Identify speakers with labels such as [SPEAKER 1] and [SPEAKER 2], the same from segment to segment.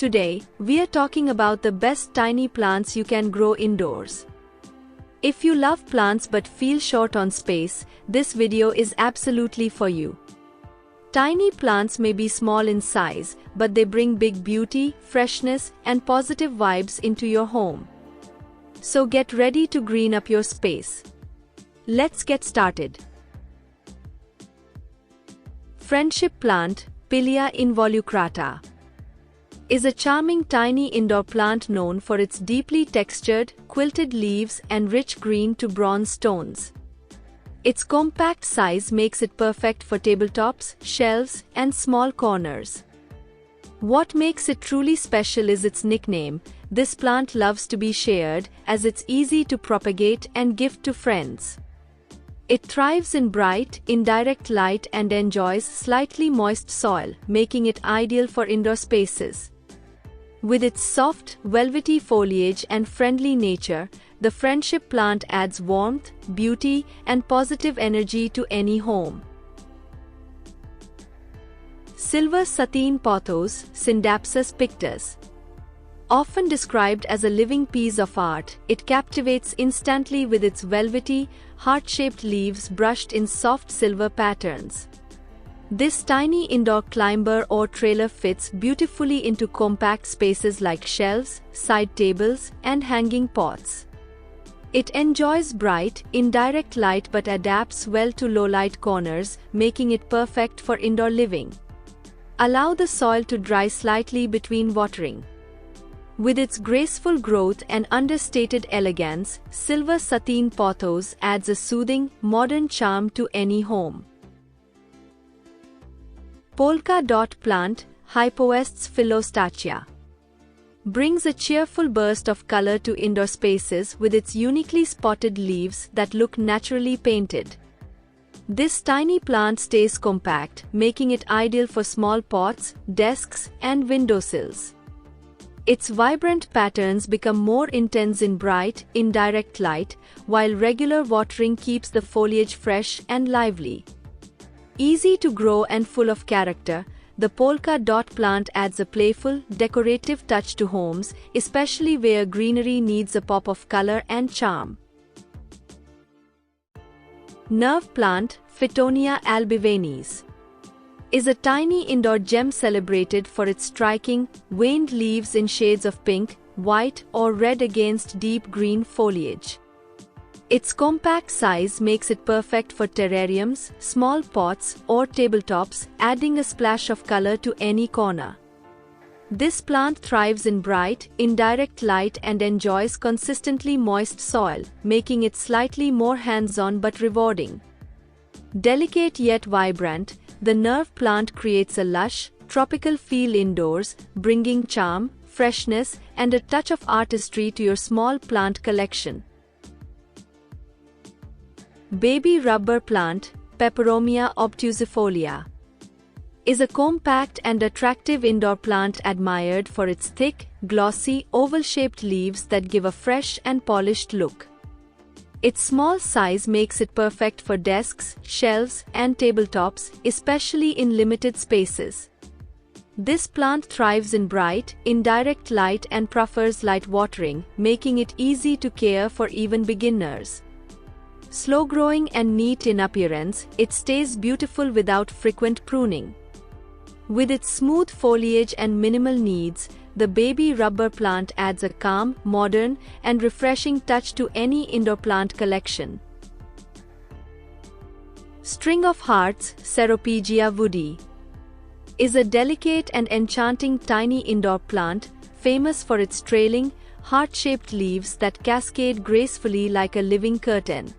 [SPEAKER 1] Today, we are talking about the best tiny plants you can grow indoors. If you love plants but feel short on space, this video is absolutely for you. Tiny plants may be small in size, but they bring big beauty, freshness, and positive vibes into your home. So get ready to green up your space. Let's get started. Friendship plant, Pilea involucrata, is a charming tiny indoor plant known for its deeply textured, quilted leaves and rich green to bronze tones. Its compact size makes it perfect for tabletops, shelves, and small corners. What makes it truly special is its nickname. This plant loves to be shared, as it's easy to propagate and gift to friends. It thrives in bright, indirect light and enjoys slightly moist soil, making it ideal for indoor spaces. With its soft, velvety foliage and friendly nature, the friendship plant adds warmth, beauty, and positive energy to any home. Silver sateen pothos, Scindapsus pictus. Often described as a living piece of art, it captivates instantly with its velvety, heart-shaped leaves brushed in soft silver patterns. This tiny indoor climber or trailer fits beautifully into compact spaces like shelves, side tables, and hanging pots. It enjoys bright, indirect light but adapts well to low-light corners, making it perfect for indoor living. Allow the soil to dry slightly between watering. With its graceful growth and understated elegance, silver sateen pothos adds a soothing, modern charm to any home. Polka dot plant, Hypoestes philostachya, brings a cheerful burst of color to indoor spaces with its uniquely spotted leaves that look naturally painted. This tiny plant stays compact, making it ideal for small pots, desks, and windowsills. Its vibrant patterns become more intense in bright, indirect light, while regular watering keeps the foliage fresh and lively. Easy to grow and full of character, the polka dot plant adds a playful, decorative touch to homes, especially where greenery needs a pop of color and charm. Nerve plant, Fittonia albivenis, is a tiny indoor gem celebrated for its striking, veined leaves in shades of pink, white, or red against deep green foliage. Its compact size makes it perfect for terrariums, small pots, or tabletops, adding a splash of color to any corner. This plant thrives in bright, indirect light and enjoys consistently moist soil, making it slightly more hands-on but rewarding. Delicate yet vibrant, the nerve plant creates a lush, tropical feel indoors, bringing charm, freshness, and a touch of artistry to your small plant collection. Baby rubber plant, Peperomia obtusifolia, is a compact and attractive indoor plant admired for its thick, glossy, oval-shaped leaves that give a fresh and polished look. Its small size makes it perfect for desks, shelves, and tabletops, especially in limited spaces. This plant thrives in bright, indirect light and prefers light watering, making it easy to care for even beginners. Slow-growing and neat in appearance, it stays beautiful without frequent pruning. With its smooth foliage and minimal needs, the baby rubber plant adds a calm, modern, and refreshing touch to any indoor plant collection. String of Hearts, Ceropegia woodii, is a delicate and enchanting tiny indoor plant, famous for its trailing, heart-shaped leaves that cascade gracefully like a living curtain.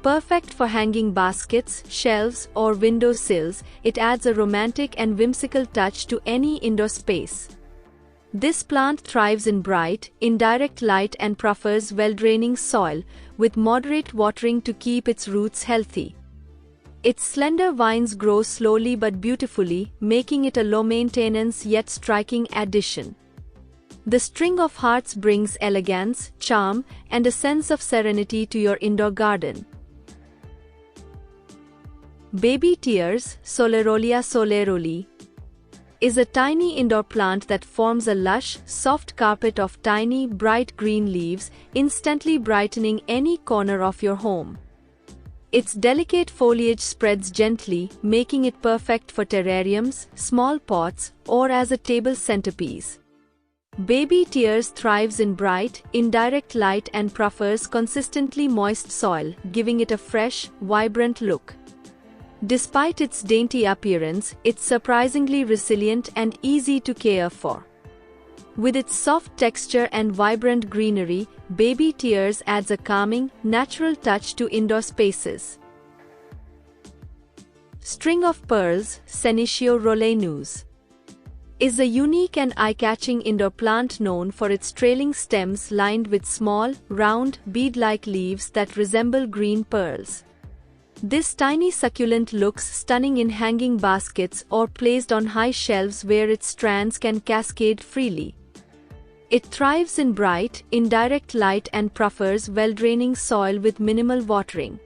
[SPEAKER 1] Perfect for hanging baskets, shelves, or window sills, it adds a romantic and whimsical touch to any indoor space. This plant thrives in bright, indirect light and prefers well-draining soil, with moderate watering to keep its roots healthy. Its slender vines grow slowly but beautifully, making it a low-maintenance yet striking addition. The String of Hearts brings elegance, charm, and a sense of serenity to your indoor garden. Baby tears, Solerolia soleroli, is a tiny indoor plant that forms a lush, soft carpet of tiny, bright green leaves, instantly brightening any corner of your home. Its delicate foliage spreads gently, making it perfect for terrariums, small pots, or as a table centerpiece. Baby Tears thrives in bright, indirect light and prefers consistently moist soil, giving it a fresh, vibrant look. Despite its dainty appearance, it's surprisingly resilient and easy to care for. With its soft texture and vibrant greenery, Baby Tears adds a calming, natural touch to indoor spaces. String of Pearls, Senecio roleinus, is a unique and eye-catching indoor plant known for its trailing stems lined with small, round, bead-like leaves that resemble green pearls. This tiny succulent looks stunning in hanging baskets or placed on high shelves where its strands can cascade freely. It thrives in bright, indirect light and prefers well-draining soil with minimal watering.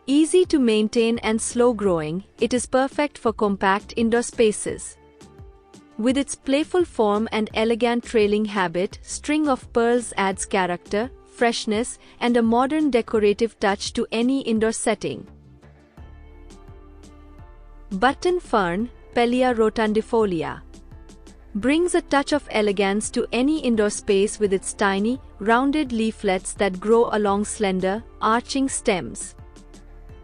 [SPEAKER 1] Easy to maintain and slow-growing, it is perfect for compact indoor spaces. With its playful form and elegant trailing habit, String of Pearls adds character, freshness, and a modern decorative touch to any indoor setting. Button Fern, Pellia rotundifolia, brings a touch of elegance to any indoor space with its tiny, rounded leaflets that grow along slender, arching stems.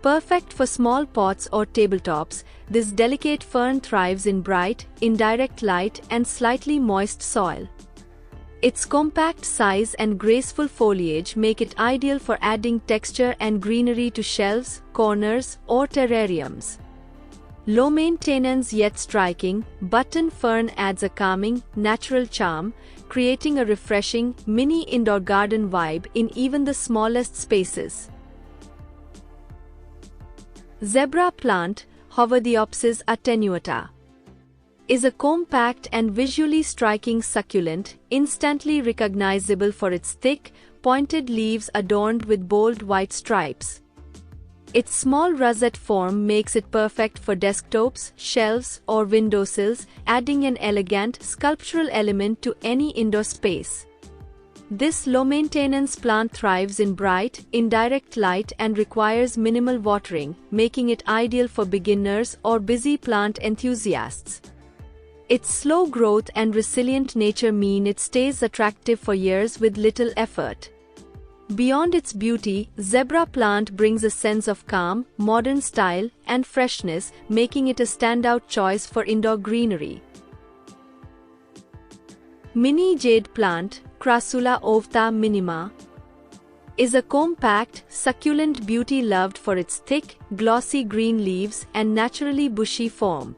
[SPEAKER 1] Perfect for small pots or tabletops, this delicate fern thrives in bright, indirect light and slightly moist soil. Its compact size and graceful foliage make it ideal for adding texture and greenery to shelves, corners, or terrariums. Low maintenance yet striking, button fern adds a calming, natural charm, creating a refreshing, mini indoor garden vibe in even the smallest spaces. Zebra plant, Hovediopsis attenuata, is a compact and visually striking succulent, instantly recognizable for its thick, pointed leaves adorned with bold white stripes. Its small rosette form makes it perfect for desktops, shelves, or windowsills, adding an elegant, sculptural element to any indoor space. This low-maintenance plant thrives in bright, indirect light and requires minimal watering, making it ideal for beginners or busy plant enthusiasts. Its slow growth and resilient nature mean it stays attractive for years with little effort. Beyond its beauty, zebra plant brings a sense of calm, modern style, and freshness, making it a standout choice for indoor greenery. Mini jade plant, Crassula ovta minima, is a compact, succulent beauty loved for its thick, glossy green leaves and naturally bushy form.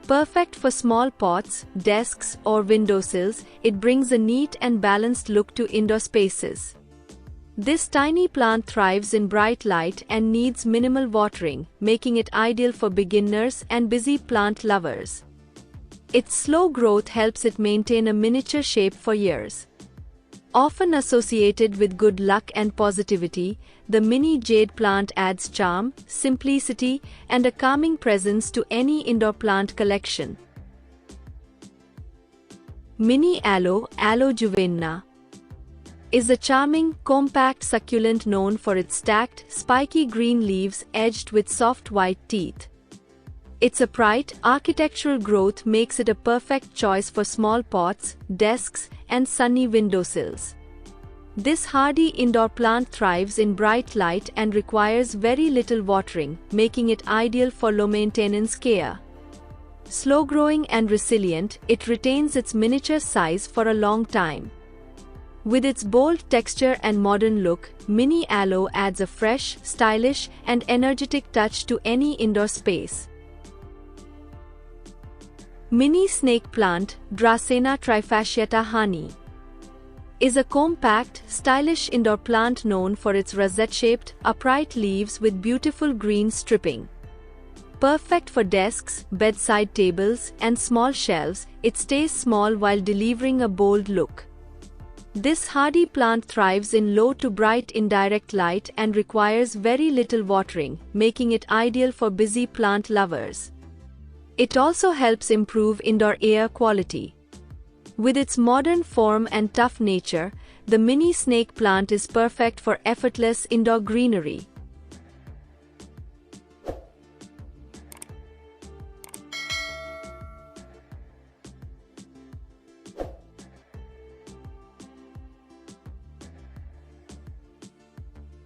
[SPEAKER 1] Perfect for small pots, desks, or windowsills, it brings a neat and balanced look to indoor spaces. This tiny plant thrives in bright light and needs minimal watering, making it ideal for beginners and busy plant lovers. Its slow growth helps it maintain a miniature shape for years. Often associated with good luck and positivity, the mini jade plant adds charm, simplicity, and a calming presence to any indoor plant collection. Mini aloe, Aloe juvenina, is a charming, compact succulent known for its stacked, spiky green leaves edged with soft white teeth. Its upright, architectural growth makes it a perfect choice for small pots, desks, and sunny windowsills. This hardy indoor plant thrives in bright light and requires very little watering, making it ideal for low-maintenance care. Slow-growing and resilient, it retains its miniature size for a long time. With its bold texture and modern look, Mini Aloe adds a fresh, stylish, and energetic touch to any indoor space. Mini snake plant, Dracena trifasciata honey, is a compact, stylish indoor plant known for its rosette-shaped, upright leaves with beautiful green stripping. Perfect for desks, bedside tables, and small shelves, it stays small while delivering a bold look. This hardy plant thrives in low to bright indirect light and requires very little watering, making it ideal for busy plant lovers. It also helps improve indoor air quality. With its modern form and tough nature, the mini snake plant is perfect for effortless indoor greenery.